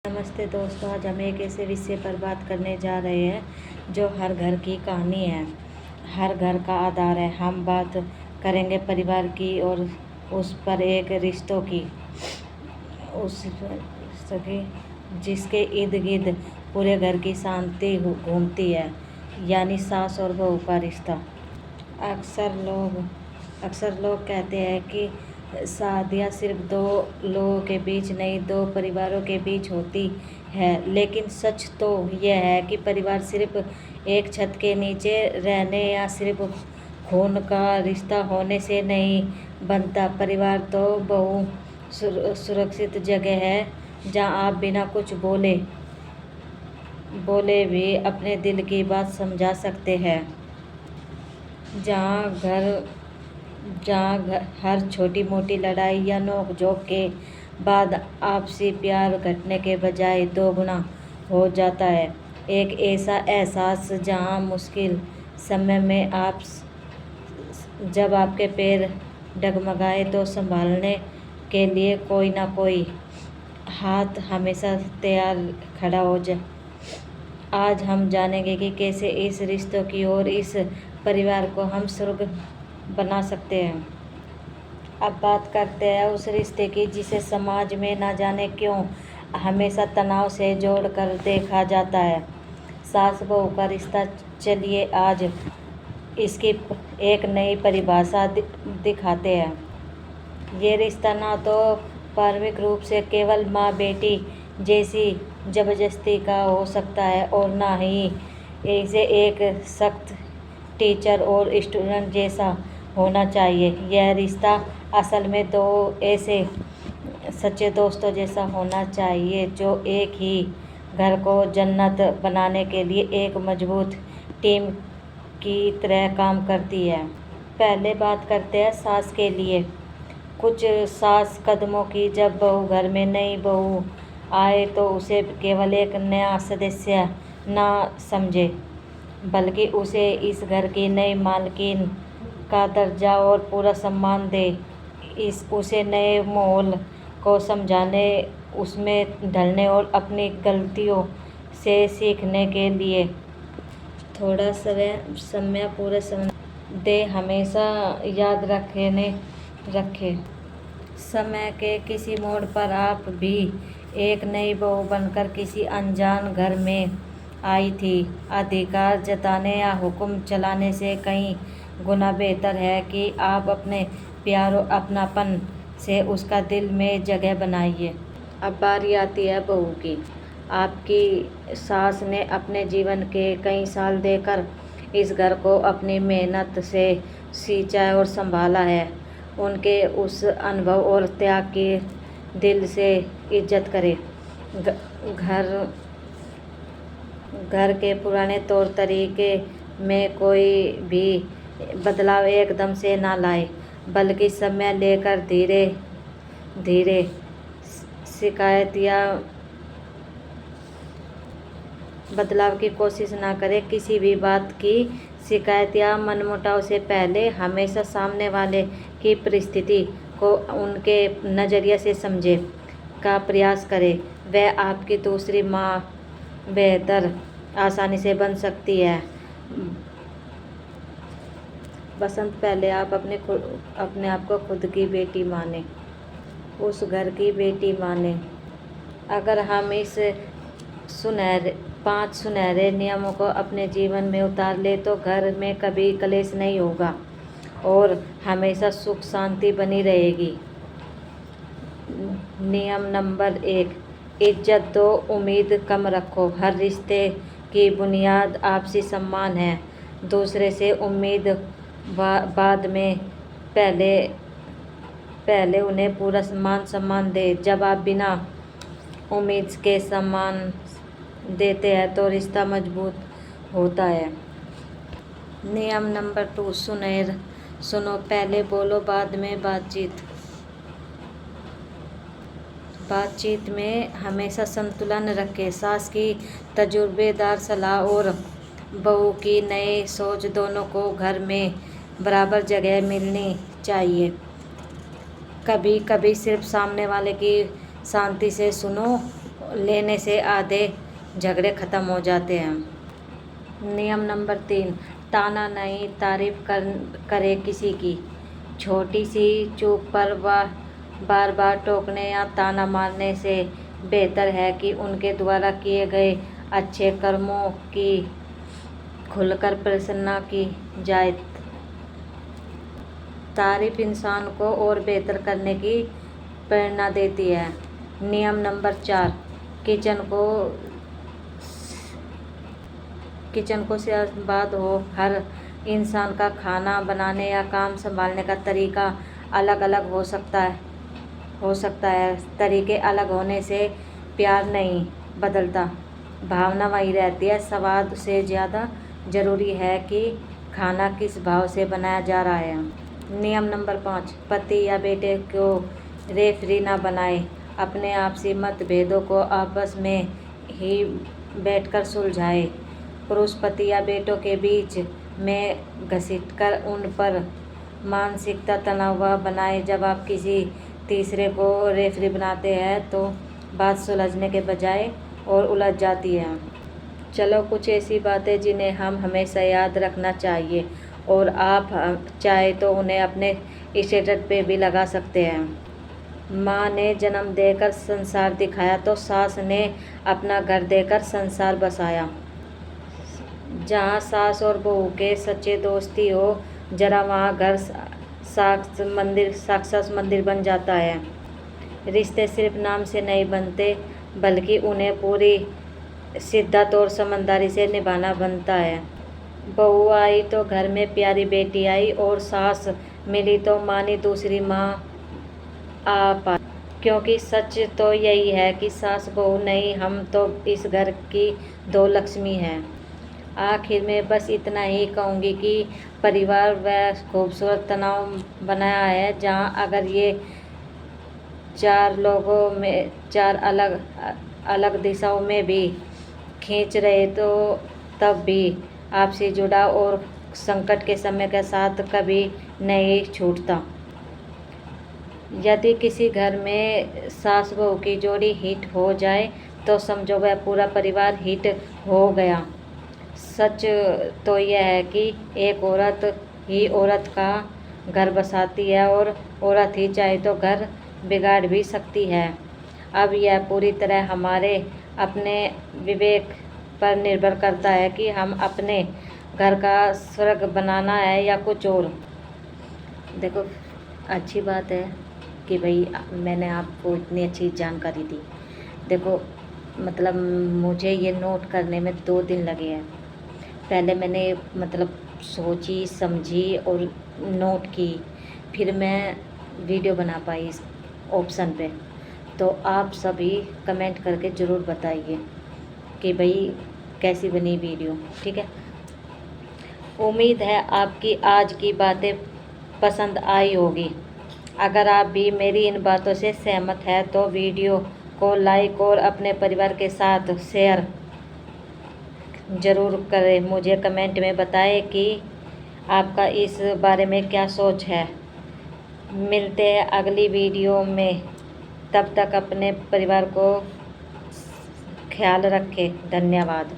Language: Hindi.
नमस्ते दोस्तों, आज हम एक ऐसे विषय पर बात करने जा रहे हैं जो हर घर की कहानी है, हर घर का आधार है। हम बात करेंगे परिवार की और उस पर एक रिश्तों की, उस सके जिसके इर्द गिर्द पूरे घर की शांति घूमती है, यानी सास और बहू का रिश्ता। अक्सर लोग कहते हैं कि शादियाँ सिर्फ दो लोगों के बीच नहीं, दो परिवारों के बीच होती है। लेकिन सच तो यह है कि परिवार सिर्फ एक छत के नीचे रहने या सिर्फ खून का रिश्ता होने से नहीं बनता। परिवार तो सुरक्षित जगह है जहाँ आप बिना कुछ बोले भी अपने दिल की बात समझा सकते हैं। जहाँ हर छोटी मोटी लड़ाई या नोक-झोंक के बाद आपसी प्यार घटने के बजाय दोगुना हो जाता है। एक ऐसा एहसास जहाँ मुश्किल समय में जब आपके पैर डगमगाए तो संभालने के लिए कोई ना कोई हाथ हमेशा तैयार खड़ा हो जाए। आज हम जानेंगे कि कैसे इस रिश्तों की और इस परिवार को हम स्वर्ग बना सकते हैं। अब बात करते हैं उस रिश्ते की जिसे समाज में ना जाने क्यों हमेशा तनाव से जोड़कर देखा जाता है, सास बहू का रिश्ता। चलिए आज इसकी एक नई परिभाषा दिखाते हैं। ये रिश्ता ना तो पारंपरिक रूप से केवल माँ बेटी जैसी जबरदस्ती का हो सकता है और ना ही इसे एक सख्त टीचर और स्टूडेंट जैसा होना चाहिए। यह रिश्ता असल में दो ऐसे सच्चे दोस्तों जैसा होना चाहिए जो एक ही घर को जन्नत बनाने के लिए एक मजबूत टीम की तरह काम करती है। पहले बात करते हैं सास के लिए कुछ सास कदमों की। जब बहू घर में नई बहू आए तो उसे केवल एक नया सदस्य ना समझे, बल्कि उसे इस घर की नई मालकिन का दर्जा और पूरा सम्मान दे। उसे नए माहौल को समझाने, उसमें ढलने और अपनी गलतियों से सीखने के लिए थोड़ा समय पूरा समय दे। हमेशा याद रखे समय के किसी मोड़ पर आप भी एक नई बहू बनकर किसी अनजान घर में आई थी। अधिकार जताने या हुक्म चलाने से कई गुना बेहतर है कि आप अपने प्यार और अपनापन से उसका दिल में जगह बनाइए। अब बारी आती है बहू की। आपकी सास ने अपने जीवन के कई साल देकर इस घर को अपनी मेहनत से सींचा और संभाला है। उनके उस अनुभव और त्याग की दिल से इज्जत करें। घर के पुराने तौर तरीके में कोई भी बदलाव एकदम से ना लाए, बल्कि समय लेकर धीरे धीरे शिकायत या बदलाव की कोशिश ना करें। किसी भी बात की शिकायत या मनमुटाव से पहले हमेशा सामने वाले की परिस्थिति को उनके नज़रिए से समझे का प्रयास करें। वह आपकी दूसरी माँ बेहतर आसानी से बन सकती है। बसंत पहले आप अपने आप को खुद की बेटी माने, उस घर की बेटी माने। अगर हम इस 5 सुनहरे नियमों को अपने जीवन में उतार ले तो घर में कभी कलेश नहीं होगा और हमेशा सुख शांति बनी रहेगी। नियम नंबर 1, इज्जत दो, उम्मीद कम रखो। हर रिश्ते की बुनियाद आपसी सम्मान है। दूसरे से उम्मीद बाद में, पहले उन्हें पूरा सम्मान दे। जब आप बिना उम्मीद के सम्मान देते हैं तो रिश्ता मजबूत होता है। नियम नंबर 2, सुनो, पहले बोलो बाद में बातचीत में हमेशा संतुलन रखें। सास की तजुर्बेदार सलाह और बहू की नई सोच दोनों को घर में बराबर जगह मिलनी चाहिए। कभी कभी सिर्फ सामने वाले की शांति से सुनो लेने से आधे झगड़े ख़त्म हो जाते हैं। नियम नंबर 3, ताना नहीं तारीफ करे किसी की। छोटी सी चूक पर बार बार टोकने या ताना मारने से बेहतर है कि उनके द्वारा किए गए अच्छे कर्मों की खुलकर प्रशंसा की जाए। तारीफ इंसान को और बेहतर करने की प्रेरणा देती है। नियम नंबर 4, किचन को सेहतमंद हो। हर इंसान का खाना बनाने या काम संभालने का तरीका अलग अलग हो सकता है। तरीके अलग होने से प्यार नहीं बदलता, भावना वही रहती है। स्वाद से ज़्यादा ज़रूरी है कि खाना किस भाव से बनाया जा रहा है। नियम नंबर 5, पति या बेटे को रेफरी ना बनाए। अपने आपसी मतभेदों को आपस में ही बैठकर सुलझाए। पुरुष पति या बेटों के बीच में घसीटकर उन पर मानसिकता तनाव बनाए। जब आप किसी तीसरे को रेफरी बनाते हैं तो बात सुलझने के बजाय और उलझ जाती है। चलो कुछ ऐसी बातें जिन्हें हम हमेशा याद रखना चाहिए और आप चाहे तो उन्हें अपने स्टेटस पे भी लगा सकते हैं। माँ ने जन्म देकर संसार दिखाया तो सास ने अपना घर देकर संसार बसाया। जहाँ सास और बहू के सच्चे दोस्ती हो जरा वहाँ घर साक्षात मंदिर बन जाता है। रिश्ते सिर्फ नाम से नहीं बनते बल्कि उन्हें पूरी शिद्दत और समझदारी से निभाना बनता है। बहू आई तो घर में प्यारी बेटी आई और सास मिली तो मानी दूसरी माँ आ पाई। क्योंकि सच तो यही है कि सास बहू नहीं, हम तो इस घर की दो लक्ष्मी हैं। आखिर में बस इतना ही कहूँगी कि परिवार वह खूबसूरत तनाव बनाया है जहाँ अगर ये चार अलग अलग दिशाओं में भी खींच रहे तो तब भी आपसे जुड़ा और संकट के समय के साथ कभी नहीं छूटता। यदि किसी घर में सास बहू की जोड़ी हिट हो जाए तो समझो वह पूरा परिवार हिट हो गया। सच तो यह है कि एक औरत ही औरत का घर बसाती है और औरत ही चाहे तो घर बिगाड़ भी सकती है। अब यह पूरी तरह हमारे अपने विवेक पर निर्भर करता है कि हम अपने घर का स्वर्ग बनाना है या कुछ और। देखो अच्छी बात है कि भाई मैंने आपको इतनी अच्छी जानकारी दी। देखो मतलब मुझे ये नोट करने में 2 दिन लगे हैं। पहले मैंने मतलब सोची समझी और नोट की, फिर मैं वीडियो बना पाई इस ऑप्शन पे। तो आप सभी कमेंट करके ज़रूर बताइए कि भाई कैसी बनी वीडियो, ठीक है। उम्मीद है आपकी आज की बातें पसंद आई होगी। अगर आप भी मेरी इन बातों से सहमत है तो वीडियो को लाइक और अपने परिवार के साथ शेयर ज़रूर करें। मुझे कमेंट में बताएं कि आपका इस बारे में क्या सोच है। मिलते हैं अगली वीडियो में, तब तक अपने परिवार को ख्याल रखें। धन्यवाद।